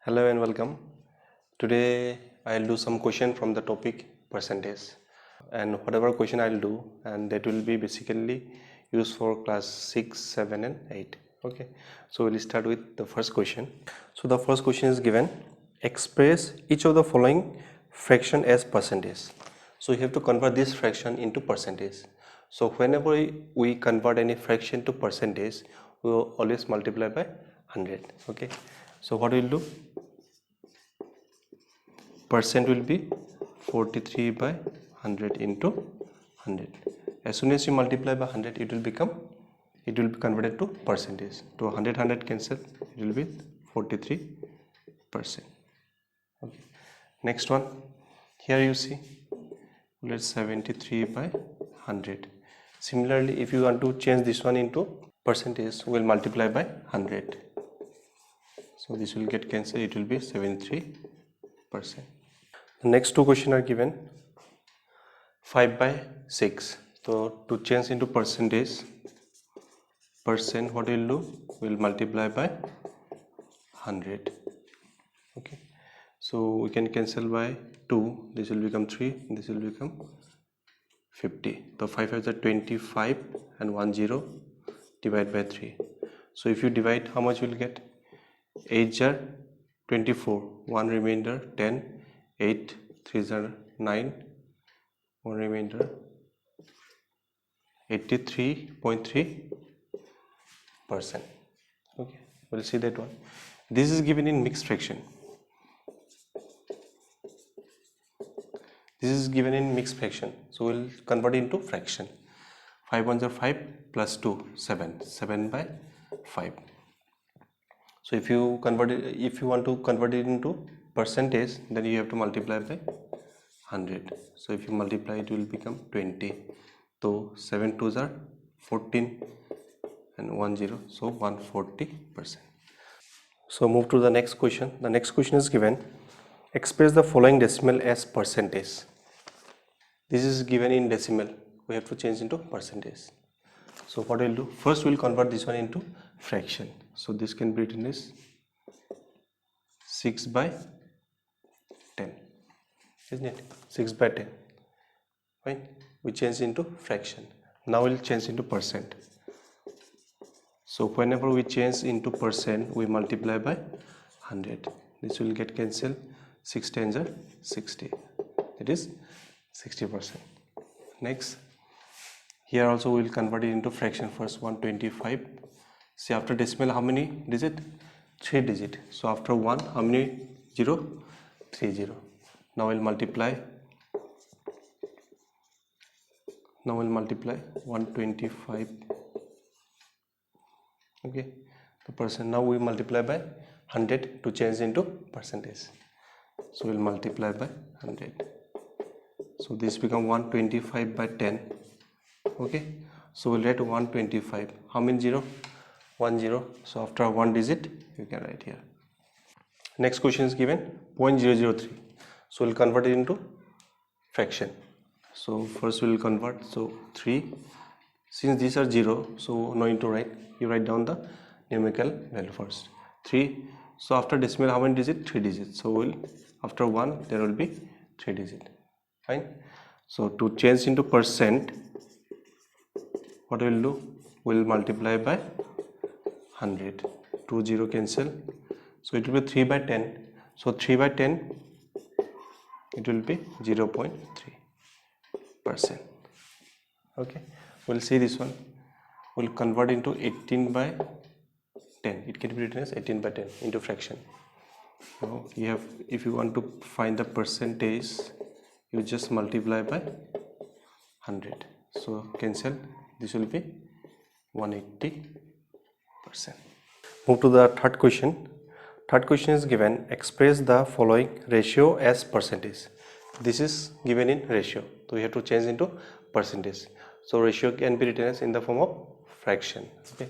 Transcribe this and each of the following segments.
Hello and welcome. Today I'll do some question from the topic percentage, and whatever question I'll do, and that will be basically used for class 6, 7 and 8. Okay, so we'll start with the first question. So the first question is given, express each of the following fraction as percentage. So you have to convert this fraction into percentage. So whenever we convert any fraction to percentage, we will always multiply by 100. Okay, so what we'll do, percent will be 43 by 100 into 100. As soon as you multiply by 100, it will be converted to percentage. To 100 cancel, it will be 43%. Okay, next one, here you see, let's 73 by 100. Similarly, if you want to change this one into percentage, we'll multiply by 100. So this will get cancelled, it will be 73%. The next two questions are given, 5 by 6. So to change into percentage, what we'll do, we'll multiply by 100. Okay, so we can cancel by 2, this will become 3, this will become 50. So 5 has a 25 and 1 0, divide by 3. So if you divide, how much will get? 8 are 24, 1 remainder 10, 8 3 are 9, 1 remainder 83.3%. Okay, we'll see that one. This is given in mixed fraction. This is given in mixed fraction, so we'll convert it into fraction. 5 1s are 5 plus 2 7 by 5. So if you want to convert it into percentage, then you have to multiply by 100. So if you multiply, it will become 20. So 7 2s are 14 and 1 0, so 140%. So move to the next question. The next question is given, express the following decimal as percentage. This is given in decimal, we have to change into percentage. So what we'll do, first we'll convert this one into fraction. So this can be written as 6 by 10, isn't it? 6 by 10. Fine, we change into fraction. Now we'll change into percent. So whenever we change into percent, we multiply by 100. This will get cancelled. 6 10s are 60. It is 60%. Next, here also we will convert it into fraction first. 125. See, after decimal, how many digit? 3 digit. So after 1, how many 0? 3 0. Now we'll multiply. 125. Okay, the percent. Now we multiply by 100 to change into percentage. So we'll multiply by 100. So this become 125 by 10. Okay, so we'll write 125. How many 0? 1 0. So after 1 digit, you can write here. Next question is given 0.003. So we'll convert it into fraction. So first we'll convert. So 3. Since these are 0, so no need to write. You write down the numerical value first. 3. So after decimal, how many digits? 3 digits. So we'll, after 1, there will be 3 digits. Fine. So to change into percent, what we'll do, we'll multiply by 100. 2 0 cancel. So it will be 3 by 10. So 3 by 10, it will be 0.3%. Okay, we'll see this one. We'll convert into 18 by 10. It can be written as 18 by 10 into fraction. Now you have, if you want to find the percentage, you just multiply by 100. So cancel, this will be 180%. Move to the third question. Third question is given, express the following ratio as percentage. This is given in ratio, so we have to change into percentage. So ratio can be written as in the form of fraction. Okay,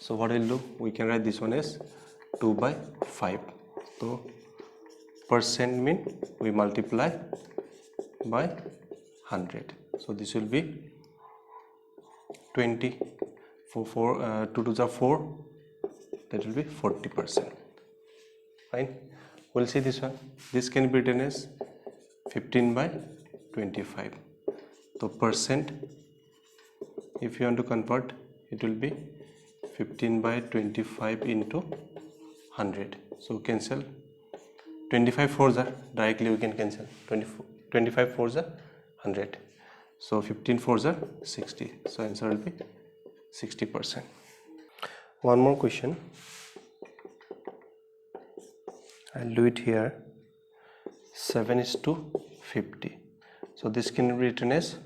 so what we'll do, we can write this one as 2 by 5. So percent mean we multiply by 100. So this will be 20. 2 2s are 4, that will be 40%. Fine. we'll see this one. This can be written as 15 by 25. So percent, if you want to convert, it will be 15 by 25 into 100. So cancel 25 fours are directly we can cancel 25 fours are 100. So 15 fours are 60. So answer will be 60%. One more question. I'll do it here. 7:50. So this can be written as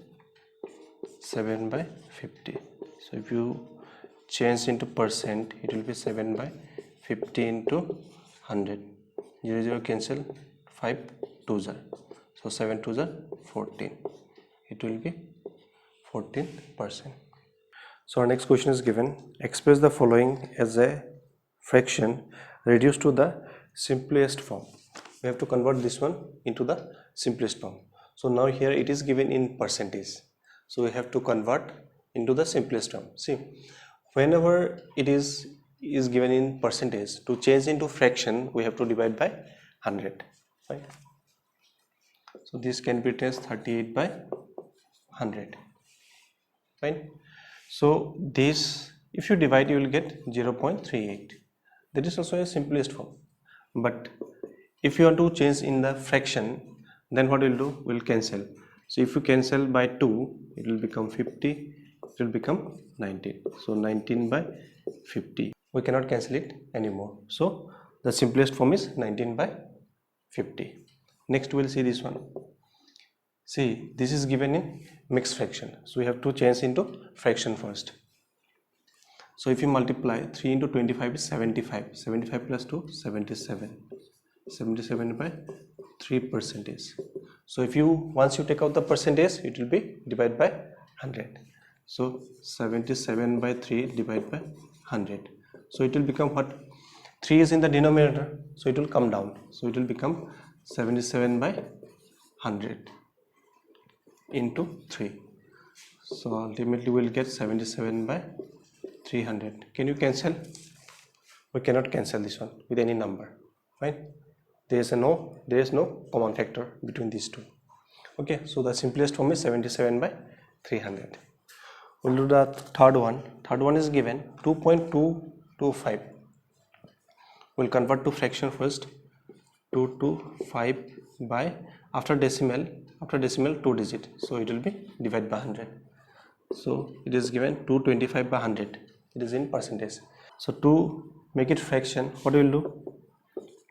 7 by 50. So if you change into percent, it will be 7 by 50 into 100. 0 0 cancel, 5 2s are. So 7 2s are 14. It will be 14%. So our next question is given. Express the following as a fraction reduced to the simplest form. We have to convert this one into the simplest form. So now here it is given in percentage. So we have to convert into the simplest form. See, whenever it is given in percentage, to change into fraction, we have to divide by 100. Right? So this can be written as 38 by 100. Fine. So this, if you divide, you will get 0.38. That is also a simplest form. But if you want to change in the fraction, then what we'll do, we'll cancel. So if you cancel by 2, it will become 50, it will become 19. So 19 by 50. We cannot cancel it anymore. So the simplest form is 19 by 50. Next we'll see this one. See, this is given in mixed fraction. So we have to change into fraction first. So if you multiply 3 into 25 is 75. 75 plus 2, 77. 77 by 3%. So if you, once you take out the percentage, it will be divided by 100. So 77 by 3 divided by 100. So it will become what? 3 is in the denominator, so it will come down. So it will become 77 by 100 into 3. So ultimately we will get 77 by 300. Can you cancel? We cannot cancel this one with any number, right? There is no common factor between these two. Okay, so the simplest form is 77 by 300. We'll do the third one. Third one is given 2.225. We'll convert to fraction first. 225 by, after decimal 2 digit, so it will be divided by 100. So it is given 225 by 100. It is in percentage. So to make it fraction, what we will do?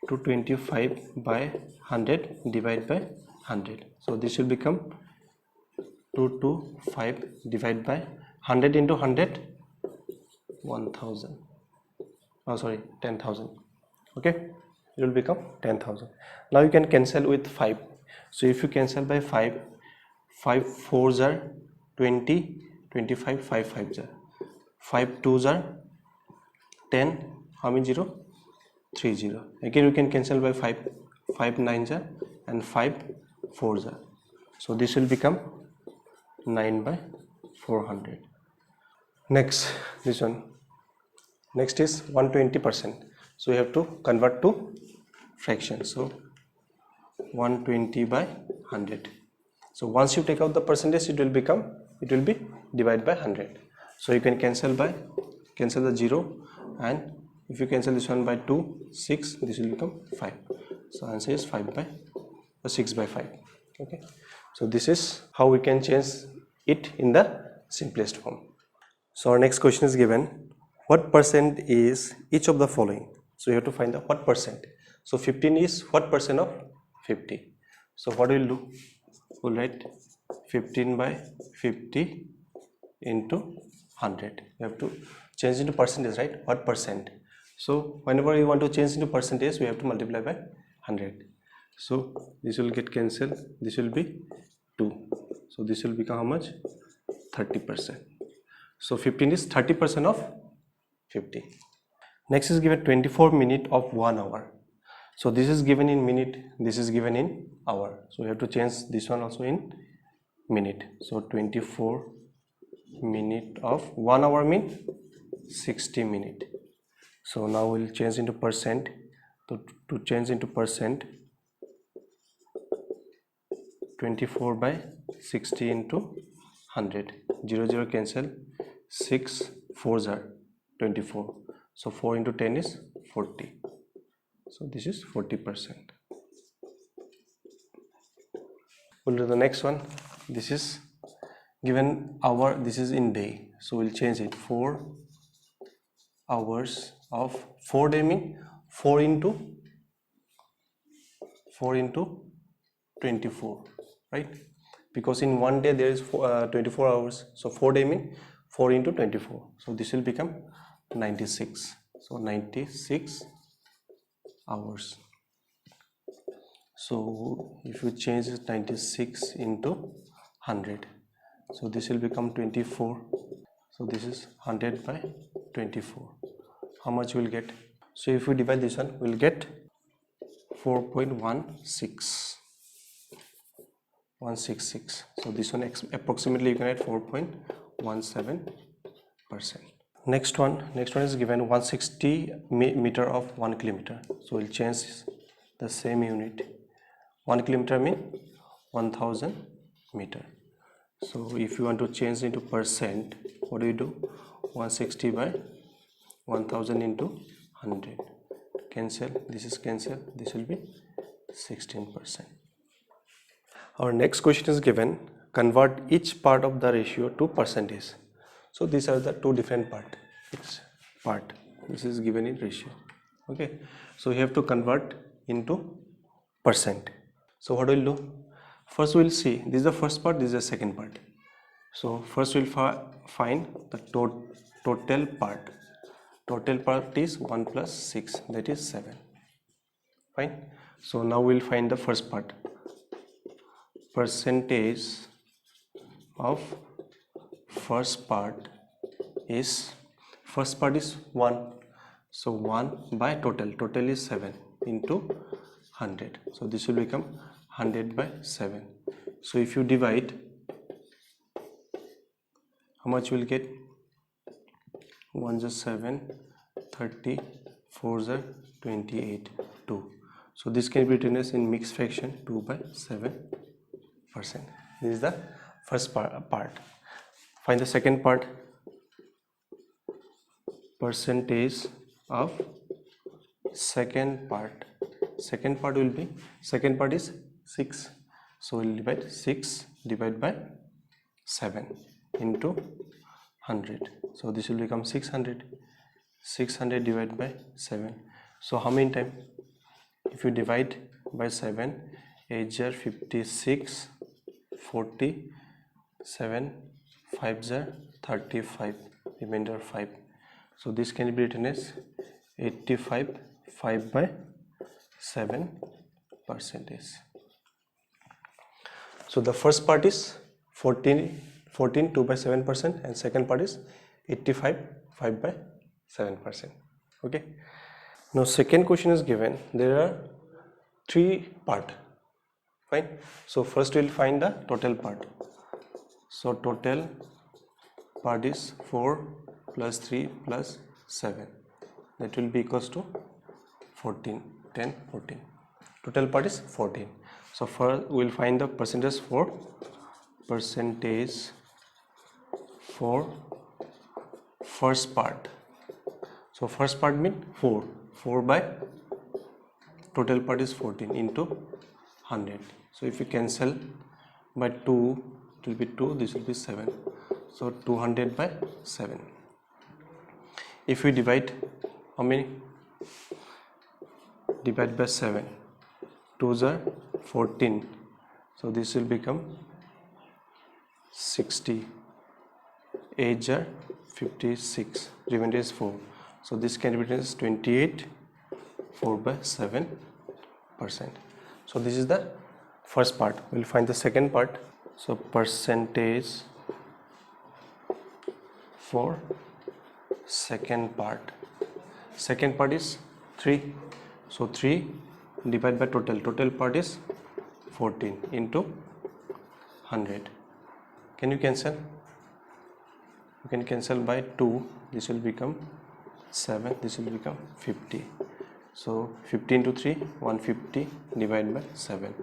225 by 100 divided by 100. So this will become 225 divided by 100 into 100, 1000. Oh sorry, 10,000. Okay, it will become 10,000. Now you can cancel with 5. So if you cancel by 5, 5 4s are 20, 25, 5 5s are 5 2s are 10. How many 0? 3 0. Again you can cancel by 5, 5 9s are and 5 4s are. So this will become 9 by 400. Next, this one. Next is 120%. So you have to convert to fraction. So 120 by 100. So once you take out the percentage, it will be divided by 100. So you can cancel the 0, and if you cancel this one by 2, 6, this will become 5. So answer is 6 by 5. Okay. So this is how we can change it in the simplest form. So our next question is given. What percent is each of the following? So you have to find the what percent. So 15 is what percent of 50? So what we'll do? We'll write 15 by 50 into 100. You have to change into percentage, right? What percent? So whenever you want to change into percentage, we have to multiply by 100. So this will get cancelled. This will be 2. So this will become how much? 30%. So 15 is 30% of 50. Next is given 24 minutes of 1 hour. So this is given in minute, this is given in hour. So we have to change this one also in minute. So 24 minutes of 1 hour means 60 minutes. So now we'll change into percent. So to change into percent, 24 by 60 into 100. 0 0 cancel. 6 4s are 24. So 4 into 10 is 40. So this is 40%. We'll do the next one. This is given hour. This is in day. So we'll change it. 4 hours of 4 day mean 4 into 24, right? Because in one day there is 24 hours. So 4 day mean 4 into 24. So this will become 96. So 96 hours. So if you change it 96 into 100, so this will become 24. So this is 100 by 24. How much we'll get? So if we divide this one, we'll get 4.166. So this one approximately you can add 4.17%. Next one is given 160 meter of 1 kilometer. So we'll change the same unit. 1 kilometer mean 1000 meter. So if you want to change into percent, what do you do? 160 by 1000 into 100. Cancel. This is cancel. This will be 16%. Our next question is given, convert each part of the ratio to percentage. So these are the two different part. This is given in ratio. Okay. So you have to convert into percent. So what we'll do? First we'll see, this is the first part, this is the second part. So first we'll find the total part. Total part is 1 plus 6, that is 7. Fine. So now we'll find the first part. Percentage of first part is 1. So 1 by total is 7 into 100. So this will become 100 by 7. So if you divide, how much will get? 1 is 7, 30, 4 is 28, 2. So this can be written as in mixed fraction 2 by 7%. This is the first part. Find the second part. Percentage of second part. Second part is 6. So we'll divide 6 divided by 7 into 100. So this will become 600. 600 divided by 7. So how many times? If you divide by 7, 8 are 56, 40, 7, 5 are 35, remainder 5. So this can be written as 85, 5 by 7%. So the first part is 14, 2 by 7%, and second part is 85, 5 by 7%. Okay. Now second question is given. There are 3 parts. Fine. So first we'll find the total part. So total part is 4 plus 3 plus 7. That will be equals to 14. 10, 14. Total part is 14. So first we'll find the percentage for first part. So first part means 4. 4 by total part is 14 into 100. So if you cancel by 2, it will be 2. This will be 7. So 200 by 7. If we divide, how many? Divide by 7. 2s are 14. So this will become 60. 8 are 56. Remainder is 4. So this can be written as 28, 4 by 7%. So this is the first part. We'll find the second part. So percentage for second part. Second part is 3. So 3 divided by total. Total part is 14 into 100. Can you cancel? You can cancel by 2. This will become 7. This will become 50. So 50 into 3, 150 divided by 7.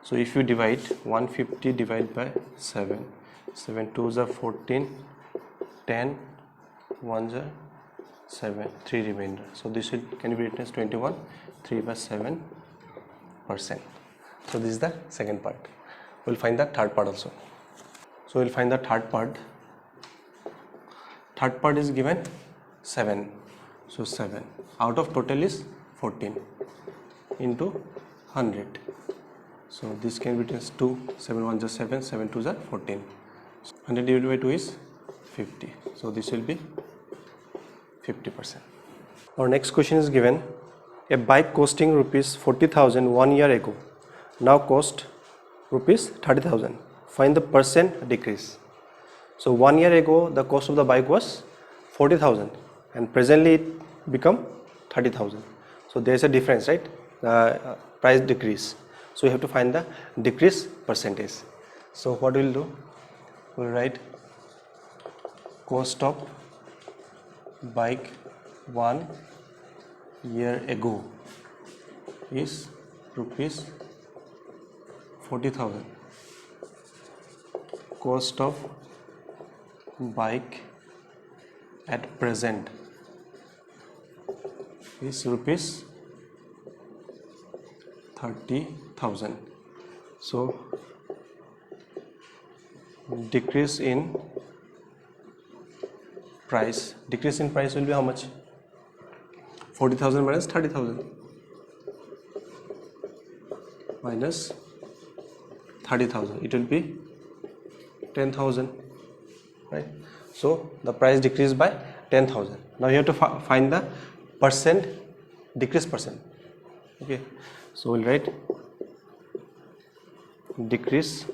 So if you divide 150 divided by 7, 7 2s are 14, 10, 1s are 7, 3 remainder. So this can be written as 21, 3 by 7%. So this is the second part. We'll find the third part also. So we'll find the third part. Third part is given 7. So 7 out of total is 14 into 100. So this can be written as 2, 7 1s are 7, 7 2s are 14. 100 divided by 2 is 50. So this will be 50%. Our next question is given: a bike costing rupees 40,000 1 year ago now cost rupees 30,000. Find the percent decrease. So 1 year ago the cost of the bike was 40,000 and presently it become 30,000. So there is a difference, right? Price decrease. So you have to find the decrease percentage. So what we'll do, we'll write cost of bike 1 year ago is rupees 40,000. Cost of bike at present is rupees 30,000. So decrease in price. Decrease in price will be how much? 40,000 minus 30,000 minus 30,000. It will be 10,000, right? So the price decreased by 10,000. Now you have to find the percent, decrease percent. Okay, so we'll write decrease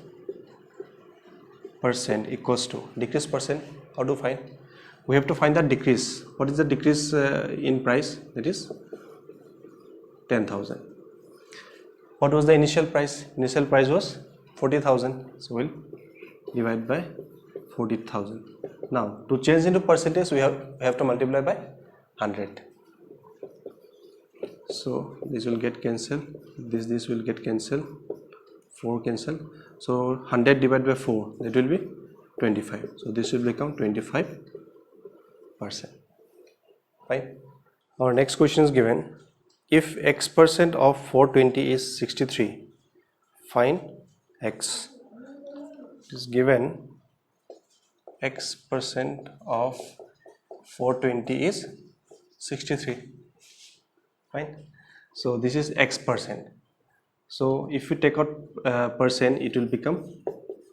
percent equals to decrease percent. How to find? We have to find the decrease. What is the decrease in price? That is 10,000. What was the initial price? Initial price was 40,000. So we'll divide by 40,000. Now to change into percentage, we have to multiply by 100. So this will get cancelled. This will get cancelled. 4 cancel. So 100 divided by 4, that will be 25. So this will become 25%. Fine. Our next question is given: if x% of 420 is 63, find x. It is given x% of 420 is 63. Fine. So this is x%. So if you take out percent, it will become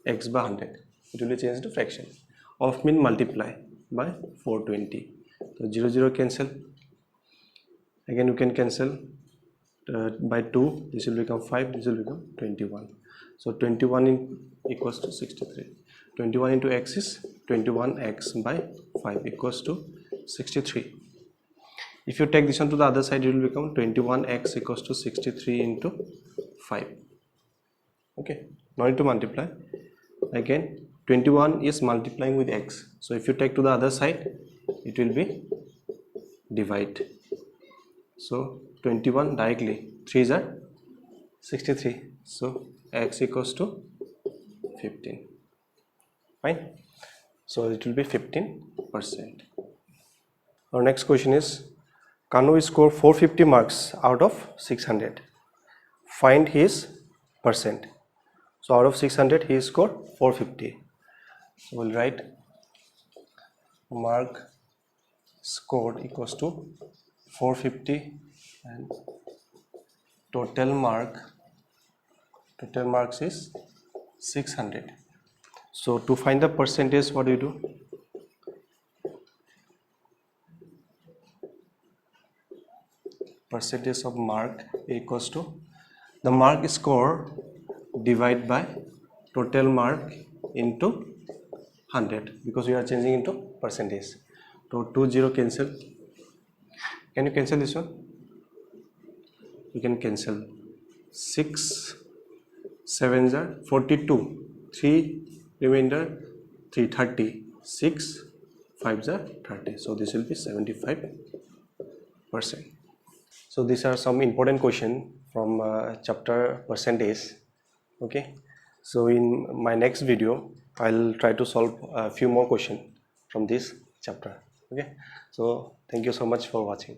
x by 100. It will be changed to fraction. Of mean multiply by 420. So 0 0 cancel. Again you can cancel by 2. This will become 5. This will become 21. So 21 equals to 63. 21 into x is 21x by 5 equals to 63. If you take this one to the other side, it will become 21x equals to 63 into 5. Okay, no need to multiply. Again 21 is multiplying with x. So if you take to the other side, it will be divide. So 21 directly, 3s are 63. So x equals to 15. Fine. So it will be 15%. Our next question is: Kanu scored 450 marks out of 600. Find his percent. So out of 600 he scored 450. So we'll write mark scored equals to 450 and total marks is 600. So to find the percentage, what do you do? Percentage of mark equals to the mark score divided by total mark into 100, because we are changing into percentage. So 2 0 cancel. Can you cancel this one? You can cancel. 6 7s are 42. 3 remainder 3 30. 6 5s are 30. So this will be 75%. So these are some important question from chapter percentage. Okay, so in my next video I'll try to solve a few more questions from this chapter. Okay, so thank you so much for watching.